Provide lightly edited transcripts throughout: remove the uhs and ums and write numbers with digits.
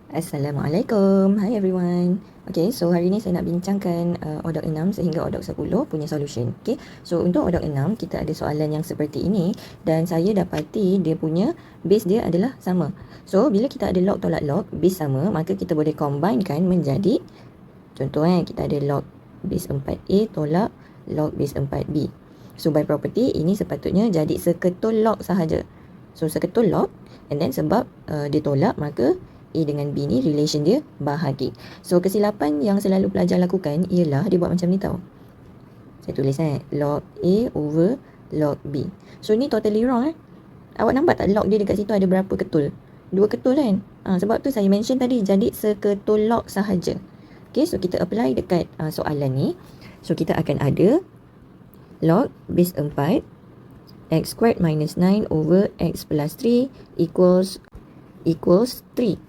Assalamualaikum. Hi everyone. Okay, so hari ni saya nak bincangkan odok 6 sehingga odok 10 punya solution. Okay, so untuk odok 6 kita ada soalan yang seperti ini dan saya dapati dia punya base dia adalah sama. So bila kita ada log tolak log base sama, maka kita boleh combinekan menjadi, contoh kita ada log base 4A tolak log base 4B. So by property ini sepatutnya jadi seketul log sahaja. So seketul log, and then sebab dia tolak, maka A dengan B ni relation dia bahagi. So kesilapan yang selalu pelajar lakukan ialah dia buat macam ni tau. Saya tulis log A over log B. So ni totally wrong Awak nampak tak log dia dekat situ ada berapa ketul? 2 ketul kan? Sebab tu saya mention tadi jadi seketul log sahaja. Okay, so kita apply dekat soalan ni. So kita akan ada log base 4 x squared minus 9 over x plus 3 equals 3.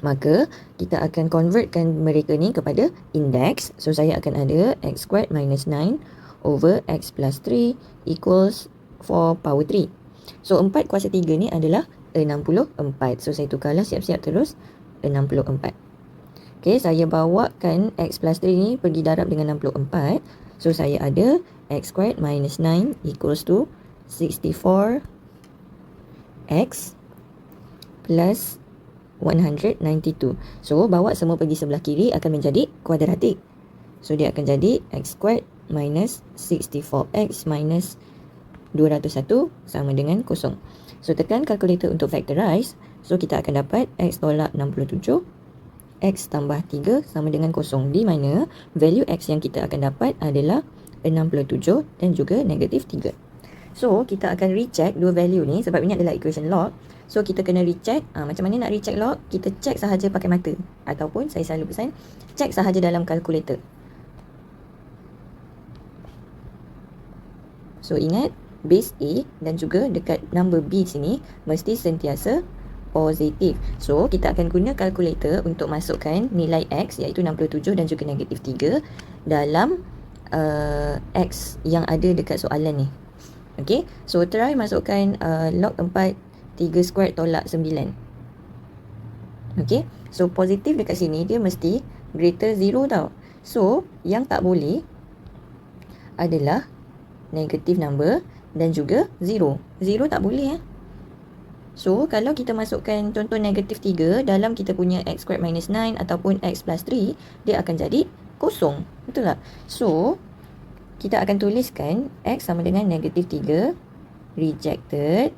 Maka kita akan convertkan mereka ni kepada index. So saya akan ada x squared minus 9 over x plus 3 equals 4 power 3. So 4 kuasa 3 ni adalah 64. So saya tukarlah siap-siap terus 64. Okay, saya bawakan x plus 3 ni pergi darab dengan 64. So saya ada x squared minus 9 equals to 64 x plus 192. So bawa semua pergi sebelah kiri akan menjadi kuadratik. So dia akan jadi x squared minus 64x minus 201 sama dengan 0. So tekan kalkulator untuk factorize. So kita akan dapat x tolak 67, x tambah 3 sama dengan 0. Di mana value x yang kita akan dapat adalah 67 dan juga negatif 3. So kita akan recheck dua value ni sebab ini adalah equation log. So kita kena recheck. Macam mana nak recheck log? Kita check sahaja pakai mata. Ataupun saya selalu pesan, check sahaja dalam kalkulator. So ingat, base A dan juga dekat number B sini mesti sentiasa positif. So kita akan guna kalkulator untuk masukkan nilai X iaitu 67 dan juga negatif 3 dalam X yang ada dekat soalan ni. Okay, so try masukkan log 4 3 squared tolak 9. Okay, so positif dekat sini dia mesti greater 0 tau. So yang tak boleh adalah negative number dan juga 0. 0 tak boleh So kalau kita masukkan contoh negatif 3 dalam kita punya x squared minus 9 ataupun x plus 3, dia akan jadi kosong. Betul tak? So kita akan tuliskan x sama dengan negatif 3 rejected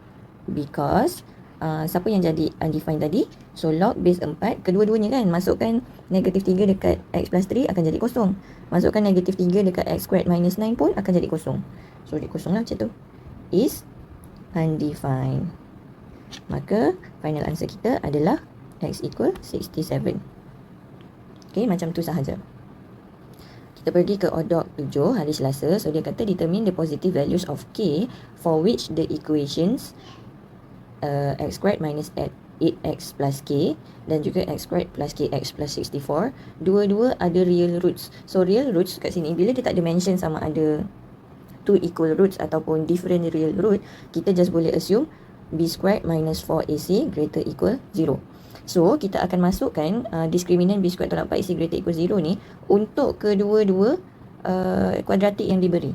because siapa yang jadi undefined tadi? So log base 4, kedua-duanya kan, masukkan negatif 3 dekat x plus 3 akan jadi kosong. Masukkan negatif 3 dekat x squared minus 9 pun akan jadi kosong. So dia kosong lah macam tu. Is undefined. Maka final answer kita adalah x equal 67. Okay, macam tu sahaja. Kita pergi ke odok 7 hari Selasa. So dia kata determine the positive values of k for which the equations x squared minus 8x plus k dan juga x squared plus kx plus 64 dua-dua ada real roots. So real roots kat sini bila dia tak ada mention sama ada two equal roots ataupun different real root, kita just boleh assume b squared minus 4ac greater equal 0. So kita akan masukkan discriminant b squared tolak 4ac greater equal 0 ni untuk kedua-dua kuadratik yang diberi.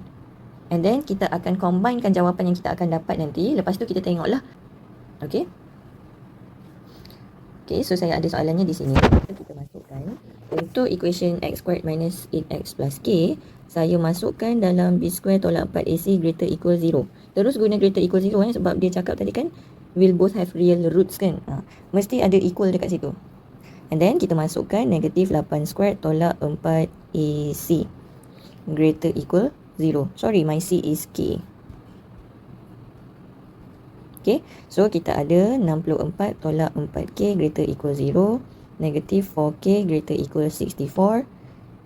And then kita akan combinekan jawapan yang kita akan dapat nanti. Lepas tu kita tengoklah. Okay. Okay, so saya ada soalannya di sini. Kita masukkan untuk equation x squared minus 8x plus k, saya masukkan dalam b squared tolak 4ac greater equal 0. Terus guna greater equal 0 sebab dia cakap tadi kan will both have real roots kan. Mesti ada equal dekat situ. And then kita masukkan negatif 8 squared tolak 4ac greater equal 0. Sorry, my c is k. Okay, so kita ada 64 tolak 4k greater equal 0, negative 4k greater equal 64,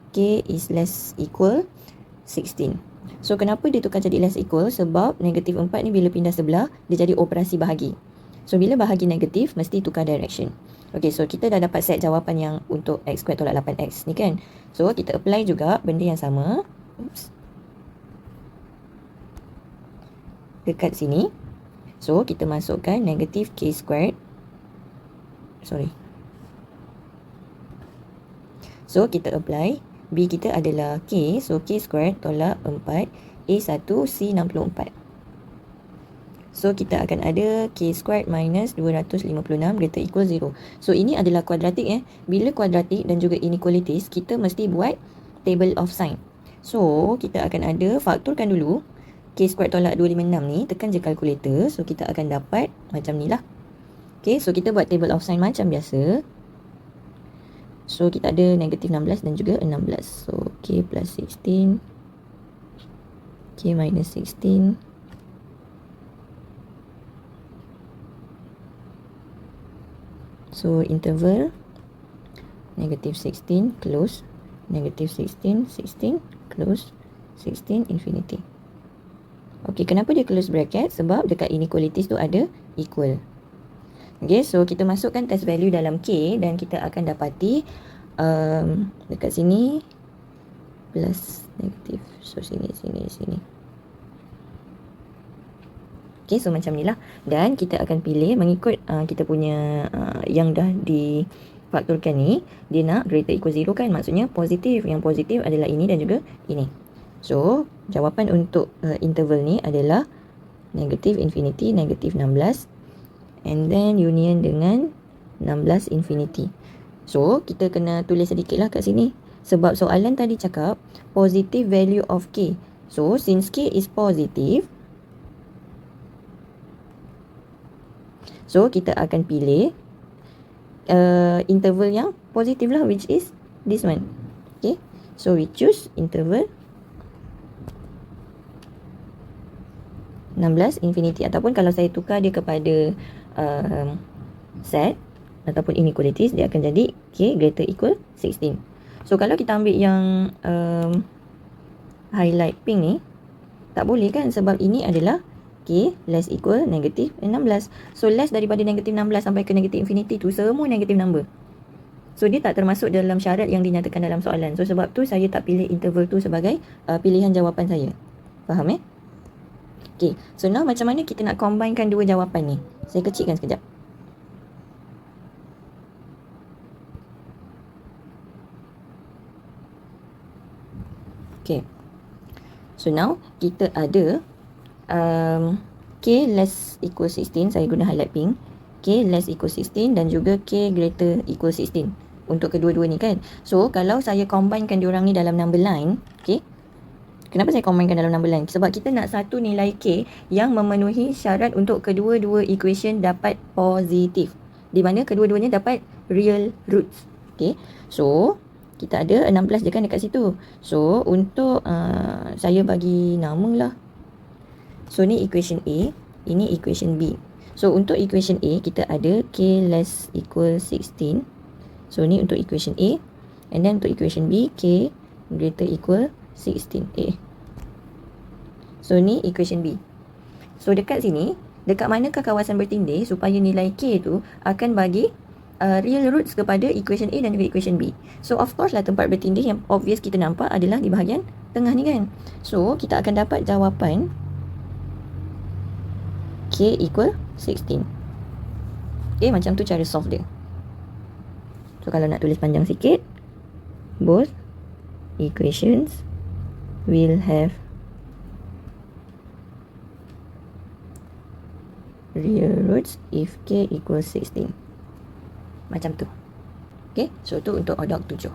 k is less equal 16. So kenapa dia tukar jadi less equal? Sebab negatif 4 ni bila pindah sebelah, dia jadi operasi bahagi. So bila bahagi negatif, mesti tukar direction. Okay, so kita dah dapat set jawapan yang untuk x squared tolak 8x ni kan. So kita apply juga benda yang sama. Dekat sini. So kita masukkan negatif k squared. So kita apply, B kita adalah K, so K squared tolak 4, A1 C64. So kita akan ada K squared minus 256 greater equal 0. So ini adalah kuadratik. Bila kuadratik dan juga inequalities, kita mesti buat table of sign. So kita akan ada, faktorkan dulu K squared tolak 256 ni, tekan je calculator. So kita akan dapat macam ni lah. Okay, so kita buat table of sign macam biasa. So kita ada negatif 16 dan juga 16. So K plus 16, K minus 16, so interval negative 16 close, negative 16, 16 close, 16 infinity. Okey, kenapa dia close bracket? Sebab dekat inequalities tu ada equal. Okay, so kita masukkan test value dalam K dan kita akan dapati dekat sini plus negative. So sini. Okay, so macam ni lah. Dan kita akan pilih mengikut kita punya yang dah difaktorkan ni. Dia nak greater equal 0 kan, maksudnya positif. Yang positif adalah ini dan juga ini. So jawapan untuk interval ni adalah negative infinity, negative 16. And then union dengan 16 infinity. So kita kena tulis sedikit lah kat sini. Sebab soalan tadi cakap positive value of K. So since K is positive, so kita akan pilih interval yang positif lah, which is this one. Okay, so we choose interval 16 infinity. Ataupun kalau saya tukar dia kepada set ataupun inequalities, dia akan jadi K greater equal 16. So kalau kita ambil yang highlight pink ni, tak boleh kan, sebab ini adalah K less equal negative 16. So less daripada negative 16 sampai ke negative infinity tu semua negative number. So dia tak termasuk dalam syarat yang dinyatakan dalam soalan. So sebab tu saya tak pilih interval tu sebagai pilihan jawapan saya. Faham Okay, so now macam mana kita nak combinekan dua jawapan ni? Saya kecilkan sekejap. Okay, so now kita ada K less equal 16, saya guna highlight pink. K less equal 16 dan juga K greater equal 16 untuk kedua-dua ni kan. So kalau saya combinekan diorang ni dalam number line, okay, kenapa saya combinekan dalam number line? Sebab kita nak satu nilai K yang memenuhi syarat untuk kedua-dua equation dapat positif, di mana kedua-duanya dapat real roots. Okay, so kita ada 16 je kan dekat situ. So untuk saya bagi nama lah. So ni equation A, ini equation B. So untuk equation A kita ada K less equal 16. So ni untuk equation A. And then untuk equation B, K greater equal 16A. So ni equation B. So dekat sini, dekat manakah kawasan bertindih supaya nilai K tu akan bagi real roots kepada equation A dan juga equation B. So of course lah tempat bertindih yang obvious kita nampak adalah di bahagian tengah ni kan. So kita akan dapat jawapan K equal 16. Okay, macam tu cara solve dia. So kalau nak tulis panjang sikit, both equations will have real roots if K equals 16. Macam tu. Okay, so tu untuk odok 7.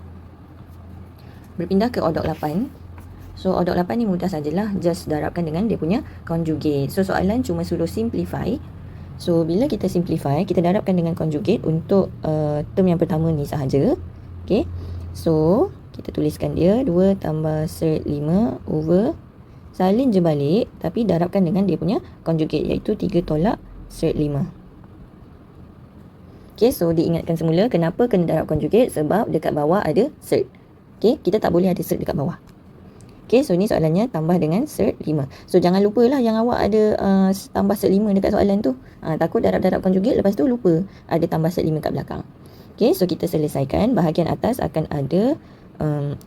Berpindah ke odok 8. So odok 8 ni mudah sajalah, just darabkan dengan dia punya conjugate. So soalan cuma suruh simplify. So bila kita simplify, kita darabkan dengan conjugate untuk term yang pertama ni sahaja. Okay, so kita tuliskan dia 2 tambah cert 5 over, salin je balik tapi darabkan dengan dia punya conjugate, iaitu 3 tolak cert 5. Okay, so diingatkan semula kenapa kena darab conjugate, sebab dekat bawah ada cert. Okay, kita tak boleh ada cert dekat bawah. Okay, so ni soalannya tambah dengan cert 5. So jangan lupa lah yang awak ada tambah cert 5 dekat soalan tu. Takut darab-darab conjugate lepas tu lupa ada tambah cert 5 kat belakang. Okay, so kita selesaikan. Bahagian atas akan ada 6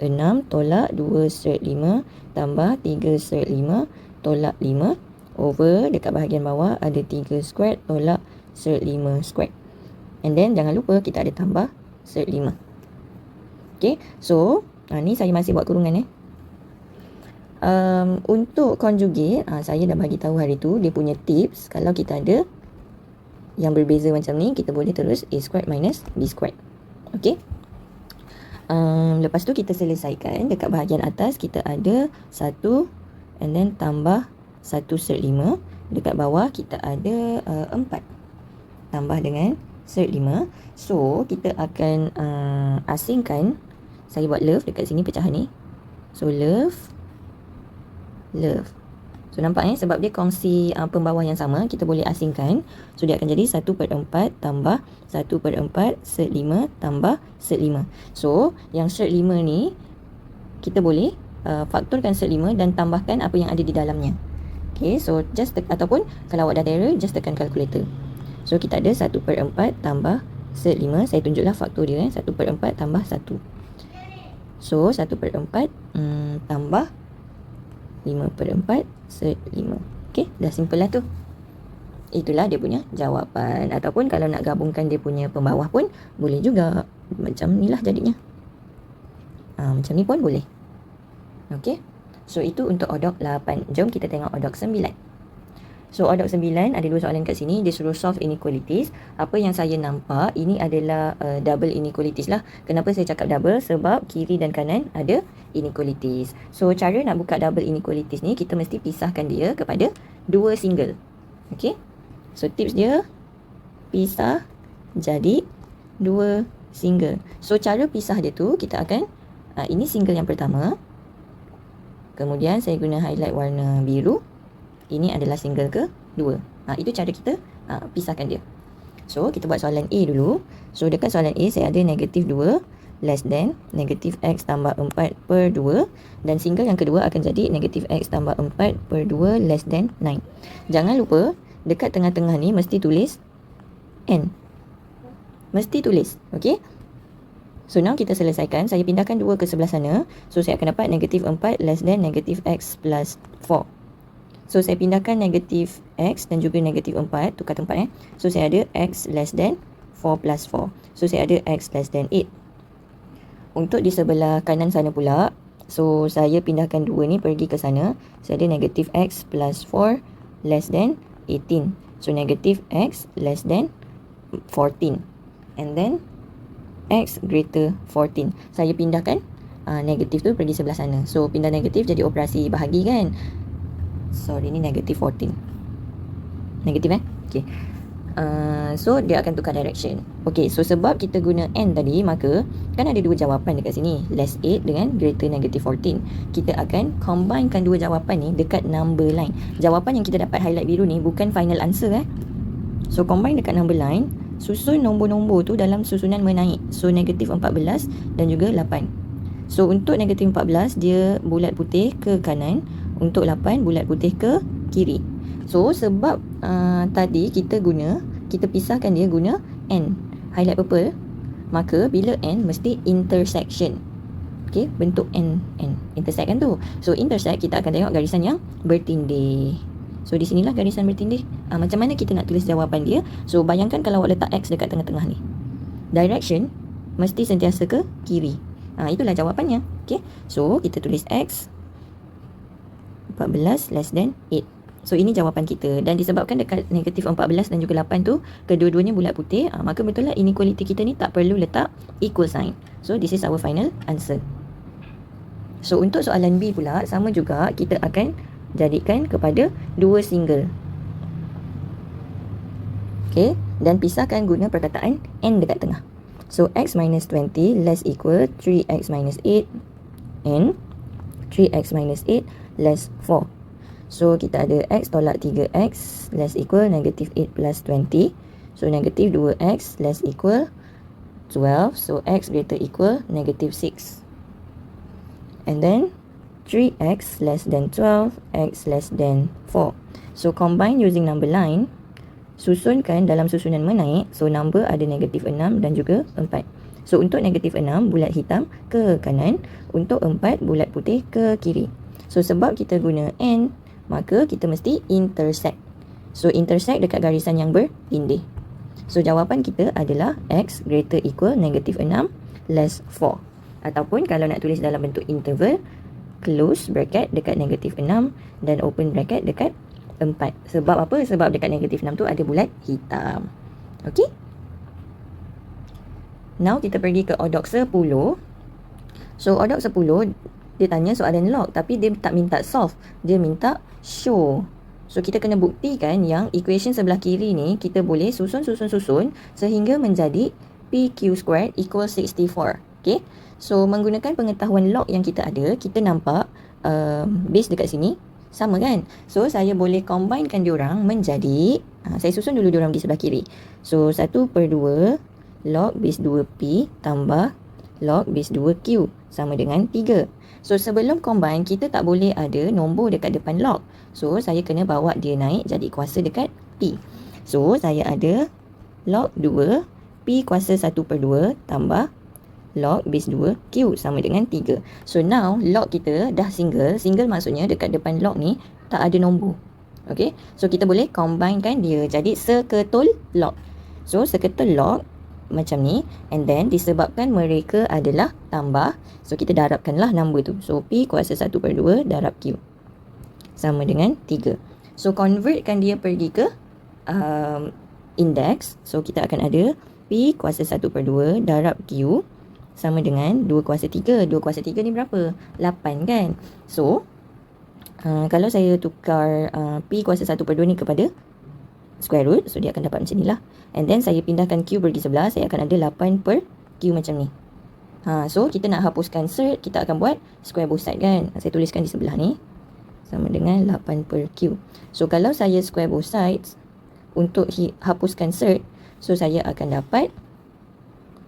tolak 2 cert 5 tambah 3 cert 5 tolak 5 over, dekat bahagian bawah ada 3 squared tolak cert 5 squared. And then jangan lupa kita ada tambah cert 5. Okay, so ni saya masih buat kurungan untuk conjugate, saya dah bagi tahu hari tu dia punya tips. Kalau kita ada yang berbeza macam ni, kita boleh terus A squared minus B squared. Okay. Lepas tu kita selesaikan dekat bahagian atas, kita ada 1 and then tambah 1 cert 5. Dekat bawah kita ada 4 tambah dengan cert 5. So kita akan asingkan. Saya buat love dekat sini pecahan ni. So love. So nampak sebab dia kongsi pembawah yang sama, kita boleh asingkan. So dia akan jadi 1/4 tambah 1/4 cert 5 tambah cert 5. So yang cert 5 ni kita boleh faktorkan cert 5 dan tambahkan apa yang ada di dalamnya. Okay, so just ataupun kalau awak dah terror, just tekan kalkulator. So kita ada 1/4 tambah cert 5. Saya tunjuklah faktor dia 1/4 tambah 1. So 1/4 tambah 5/4 cert 5. Okay, dah simple lah tu. Itulah dia punya jawapan. Ataupun kalau nak gabungkan dia punya pembawah pun boleh juga. Macam ni lah jadinya. Macam ni pun boleh. Okay, so itu untuk odok 8. Jom kita tengok odok 9. So odok 9 ada dua soalan kat sini. Dia suruh solve inequalities. Apa yang saya nampak ini adalah double inequalities lah. Kenapa saya cakap double? Sebab kiri dan kanan ada inequalities. So cara nak buka double inequalities ni, kita mesti pisahkan dia kepada dua single. Okay, so tips dia pisah jadi dua single. So cara pisah dia tu kita akan ini single yang pertama. Kemudian saya guna highlight warna biru. Ini adalah single kedua. Itu cara kita pisahkan dia. So kita buat soalan A dulu. So dekat soalan A saya ada negatif 2 less than negatif X tambah 4/2. Dan single yang kedua akan jadi negatif X tambah 4/2 less than 9. Jangan lupa dekat tengah-tengah ni mesti tulis N. Mesti tulis. Okay. So now kita selesaikan. Saya pindahkan 2 ke sebelah sana. So saya akan dapat negatif 4 less than negatif X plus 4. So saya pindahkan negatif X dan juga negatif 4. Tukar tempat So saya ada X less than 4 plus 4. So saya ada X less than 8. Untuk di sebelah kanan sana pula, so saya pindahkan 2 ni pergi ke sana. Saya ada negatif X plus 4 less than 18. So negatif X less than 14. And then X greater 14. Saya pindahkan negatif tu pergi sebelah sana. So pindah negatif jadi operasi bahagi kan. Sorry, ni negatif 14. Negatif Okay. So dia akan tukar direction. Okay, so sebab kita guna N tadi, maka kan ada dua jawapan dekat sini, less 8 dengan greater negative 14. Kita akan combinekan dua jawapan ni dekat number line. Jawapan yang kita dapat highlight biru ni bukan final answer So combine dekat number line, susun nombor-nombor tu dalam susunan menaik. So negatif 14 dan juga 8. So untuk negatif 14 dia bulat putih ke kanan, untuk 8 bulat putih ke kiri. So sebab tadi kita pisahkan dia guna N, highlight purple, maka bila N mesti intersection. Okay, bentuk N intersect kan tu. So intersect, kita akan tengok garisan yang bertindih. So di sinilah garisan bertindih. Macam mana kita nak tulis jawapan dia? So bayangkan kalau awak letak X dekat tengah-tengah ni, direction mesti sentiasa ke kiri. Itulah jawapannya. Okay, so kita tulis X 14 less than 8. So ini jawapan kita. Dan disebabkan dekat negatif 14 dan juga 8 tu kedua-duanya bulat putih, maka betul lah inequality kita ni tak perlu letak equal sign. So this is our final answer. So untuk soalan B pula sama juga, kita akan jadikan kepada dua single. Okay, dan pisahkan guna perkataan N dekat tengah. So X minus 20 less equal 3X minus 8 and 3X minus 8 less 4. So kita ada X tolak 3X less equal negative 8 plus 20. So negative 2X less equal 12. So X greater equal negative 6. And then 3X less than 12, X less than 4. So combine using number line. Susunkan dalam susunan menaik. So number ada negatif 6 dan juga 4. So untuk negatif 6 bulat hitam ke kanan, untuk 4 bulat putih ke kiri. So sebab kita guna N, maka kita mesti intersect. So intersect dekat garisan yang bertindih. So jawapan kita adalah X greater equal negatif 6 less 4. Ataupun kalau nak tulis dalam bentuk interval, close bracket dekat negatif 6 dan open bracket dekat 4. Sebab apa? Sebab dekat negatif 6 tu ada bulat hitam. Okey? Now kita pergi ke odok 10. So odok 10, dia tanya soalan log tapi dia tak minta solve. Dia minta show. So kita kena buktikan yang equation sebelah kiri ni kita boleh susun sehingga menjadi PQ squared equals 64. Okay? So menggunakan pengetahuan log yang kita ada, kita nampak base dekat sini sama kan? So saya boleh combinekan diorang menjadi, saya susun dulu diorang di sebelah kiri. So 1/2 log base 2P tambah log base 2Q sama dengan 3. So sebelum combine, kita tak boleh ada nombor dekat depan log. So saya kena bawa dia naik jadi kuasa dekat P. So saya ada log 2 P kuasa 1/2 tambah log base 2Q sama dengan 3. So now log kita dah single. Single maksudnya dekat depan log ni tak ada nombor. Okay, so kita boleh combinekan dia jadi seketul log. So seketul log macam ni, and then disebabkan mereka adalah tambah, so kita darabkanlah nombor tu. So P kuasa 1/2 darab Q sama dengan 3. So convertkan dia pergi ke index. So kita akan ada P kuasa 1/2 darab Q sama dengan 2 kuasa 3. 2 kuasa 3 ni berapa? 8 kan? So kalau saya tukar P kuasa 1/2 ni kepada square root, so dia akan dapat macam ni lah. And then saya pindahkan Q pergi sebelah, saya akan ada 8/Q macam ni. So kita nak hapuskan cert, kita akan buat square both side kan. Saya tuliskan di sebelah ni sama dengan 8/Q. So kalau saya square both sides untuk hapuskan cert, so saya akan dapat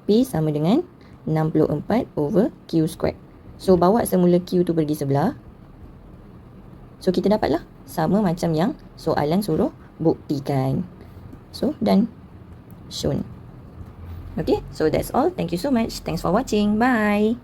P sama dengan 64/Q squared. So bawa semula Q tu pergi sebelah. So kita dapatlah sama macam yang soalan suruh buktikan. So done. Shown. Okay, so that's all. Thank you so much. Thanks for watching. Bye.